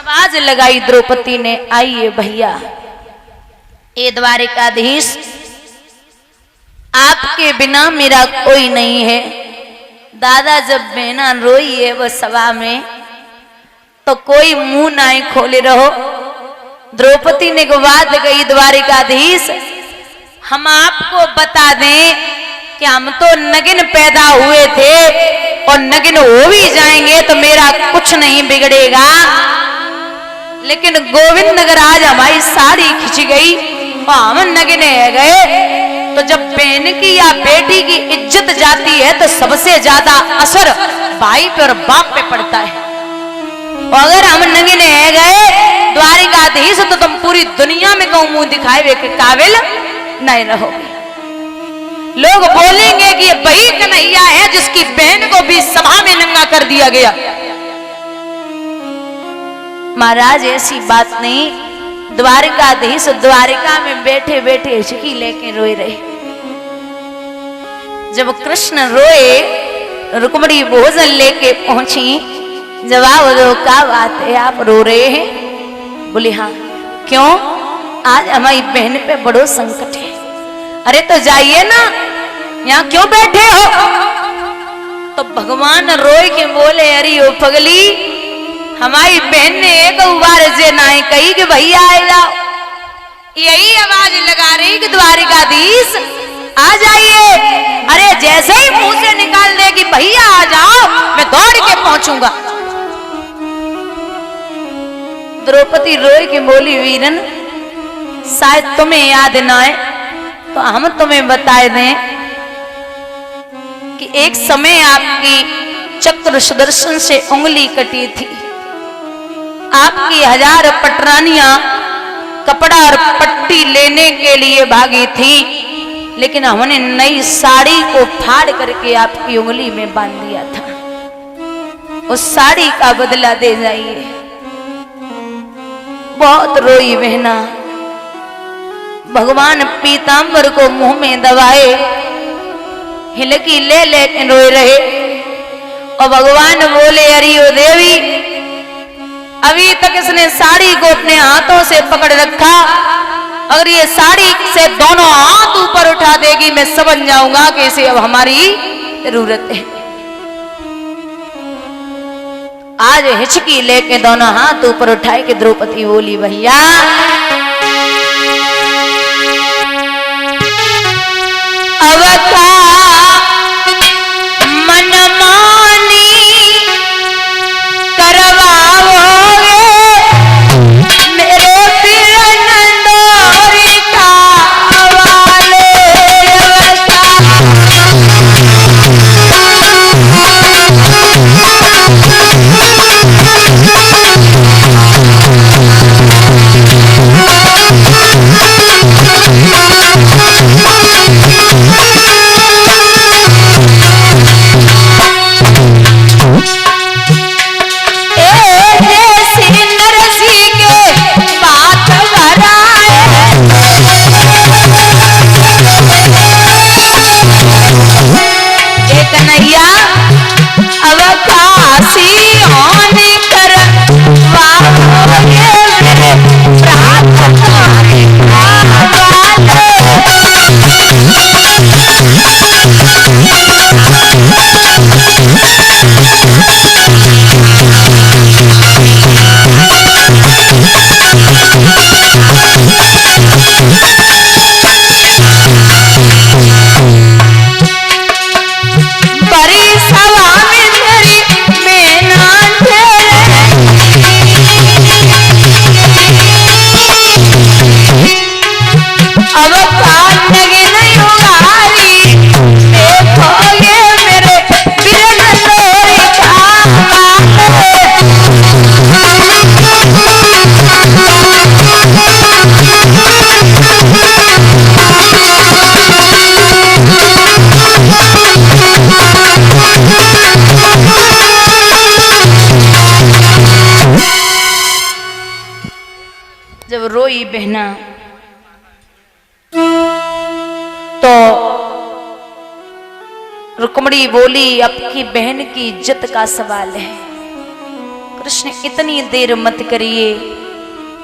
आवाज लगाई द्रौपदी ने, आइए भैया, ये द्वारिकाधीश, आपके बिना मेरा कोई नहीं है। दादा जब बहना रोई है वो सभा में, तो कोई मुंह ना खोले रहो। द्रौपदी ने को बात गई, द्वारिकाधीश हम आपको बता दें कि हम तो नगिन पैदा हुए थे और नगिन हो भी जाएंगे तो मेरा कुछ नहीं बिगड़ेगा, लेकिन गोविंद नगर आज हमारी साड़ी खिंच गई और हम नगिने गए, तो जब बहन की या बेटी की इज्जत जाती है तो सबसे ज्यादा असर भाई पे और बाप पे पड़ता है। और अगर हम नगिने गए द्वारिकाधीश तो तुम पूरी दुनिया में कहूं मुंह दिखाए हुए के काबिल नहीं रहोगे। लोग बोलेंगे कि ये वही कन्हैया है जिसकी बहन को भी सभा में नंगा कर दिया गया। महाराज ऐसी बात नहीं। द्वारिकाधीश द्वारिका में बैठे बैठे हिचकी लेके रोए रहे। जब कृष्ण रोए, रुक्मिणी भोजन लेके पहुंची, जवाब दो क्या बात है, आप रो रहे हैं? बोले हाँ। क्यों? आज हमारी बहन पे बड़ो संकट है। अरे तो जाइए ना, यहाँ क्यों बैठे हो? तो भगवान रोए के बोले, अरे ओ पगली, हमारी बहन ने एक बार से नाई कही कि भैया आ जाओ, यही आवाज लगा रही कि द्वारिकाधीश आ जाइए। अरे जैसे ही मुंह से निकाल दे कि भैया आ जाओ, मैं दौड़ के पहुंचूंगा। द्रौपदी रोए के बोली, वीरन शायद तुम्हें याद ना आए तो हम तुम्हें बताए दें कि एक समय आपकी चक्र सुदर्शन से उंगली कटी थी। आपकी 1000 पटरानियां कपड़ा और पट्टी लेने के लिए भागी थी, लेकिन हमने नई साड़ी को फाड़ करके आपकी उंगली में बांध दिया था। उस साड़ी का बदला दे जाइए। बहुत रोई बहना। भगवान पीतांबर को मुंह में दबाए, हिलकी ले ले रोए रहे। और भगवान बोले, अरे ओ देवी, अभी तक इसने साड़ी को अपने हाथों से पकड़ रखा, अगर ये साड़ी से दोनों हाथ ऊपर उठा देगी मैं समझ जाऊंगा कि इसे अब हमारी जरूरत है। आज हिचकी लेके दोनों हाथ ऊपर उठाए कि द्रौपदी बोली, भैया अब का मनमानी करवाओगे मेरे प्रिय नंदोरी का वाले। जब रोई बहना तो रुक्मिणी बोली, अब की बहन की इज्जत का सवाल है। कृष्ण इतनी देर मत करिए,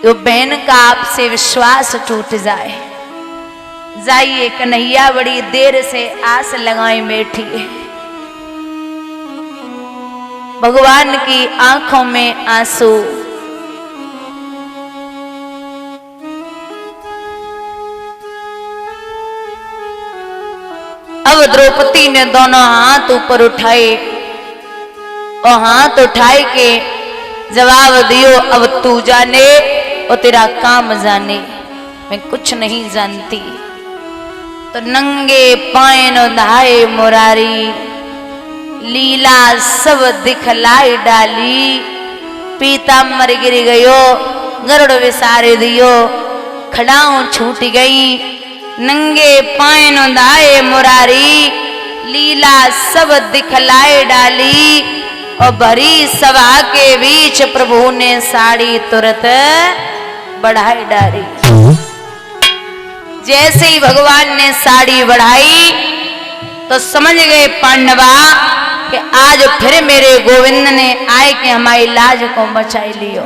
तो बहन का आपसे विश्वास टूट जाए। जाइए, कन्हैया बड़ी देर से आस लगाए बैठी है। भगवान की आंखों में आंसू। अब द्रौपदी ने दोनों हाथ ऊपर उठाए और हाथ उठाए के जवाब दियो, अब तू जाने और तेरा काम जाने, मैं कुछ नहीं जानती। तो नंगे पायन धाये मुरारी, लीला सब दिखलाई डाली। पीताम्बर गिर गयो, गरुड़ विसारे दियो, खड़ाऊं छूट गई। नंगे पायन धाये मुरारी, लीला सब दिखलाए डाली। और भरी सभा के बीच प्रभु ने साड़ी तुरंत बढ़ाई डाली। जैसे ही भगवान ने साड़ी बढ़ाई तो समझ गए पांडवा कि आज फिर मेरे गोविंद ने आए कि हमारी लाज को बचाई लियो।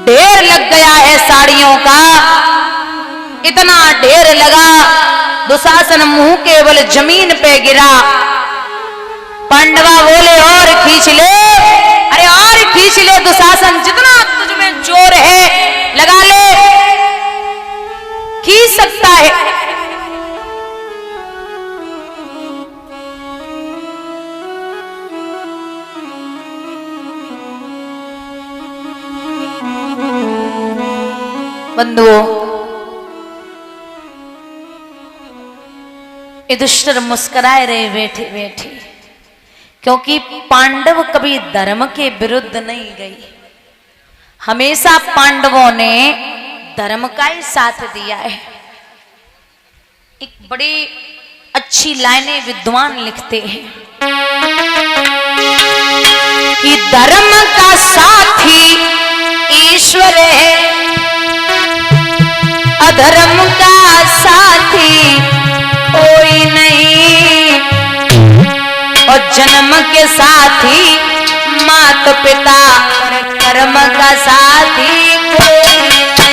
ढेर लग गया है साड़ियों का, इतना ढेर लगा दुशासन मुंह केवल जमीन पे गिरा। पांडवा बोले और खींच ले, अरे और खींच ले दुशासन, जितना तुझ में जोर है लगा ले, खींच सकता है। बंधुओं, युधिष्ठिर मुस्कुराए रहे बैठे बैठे, क्योंकि पांडव कभी धर्म के विरुद्ध नहीं गई। हमेशा पांडवों ने धर्म का ही साथ दिया है। एक बड़ी अच्छी लाइनें विद्वान लिखते हैं कि धर्म का साथी ईश्वर है, अधर्म का साथी कोई नहीं, और जन्म के साथी माता पिता, और कर्म का साथी कोई नहीं।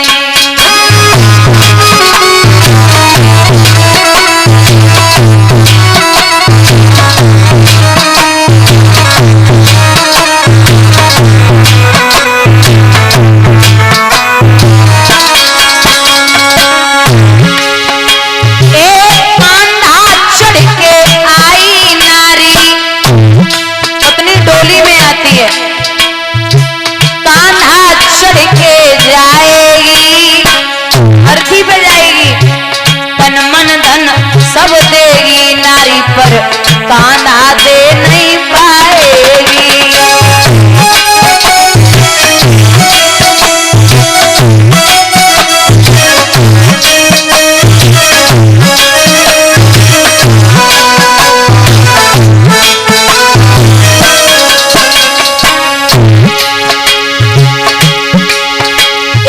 सब देगी नारी पर कान्हा दे नहीं पाएगी।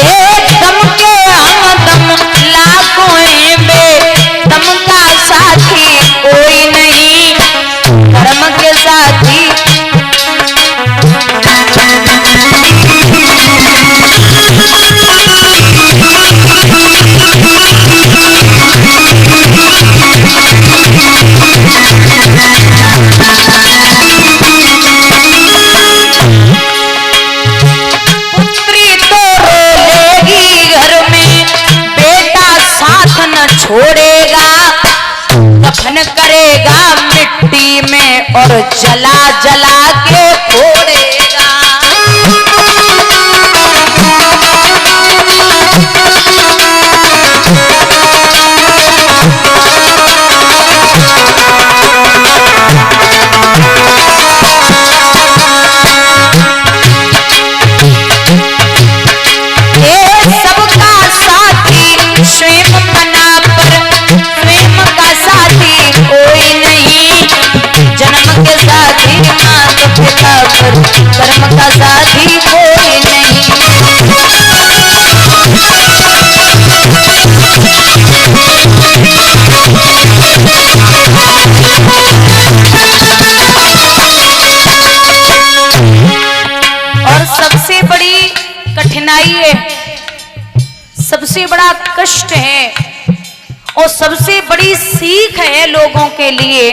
एक दम के हम दम लाखों हैं बे, दम का साथी कोई नहीं, धर्म के साथी पुत्री तो रोलेगी घर में, बेटा साथ न छोड़ेगा, दफन करेगा मिट्टी में और जला जला के फोड़ेगा। ये सबका साथी स्वयं बना पर, स्वयं का साथी कोई नहीं, जन्म के साथी आइए, सबसे बड़ा कष्ट है और सबसे बड़ी सीख है लोगों के लिए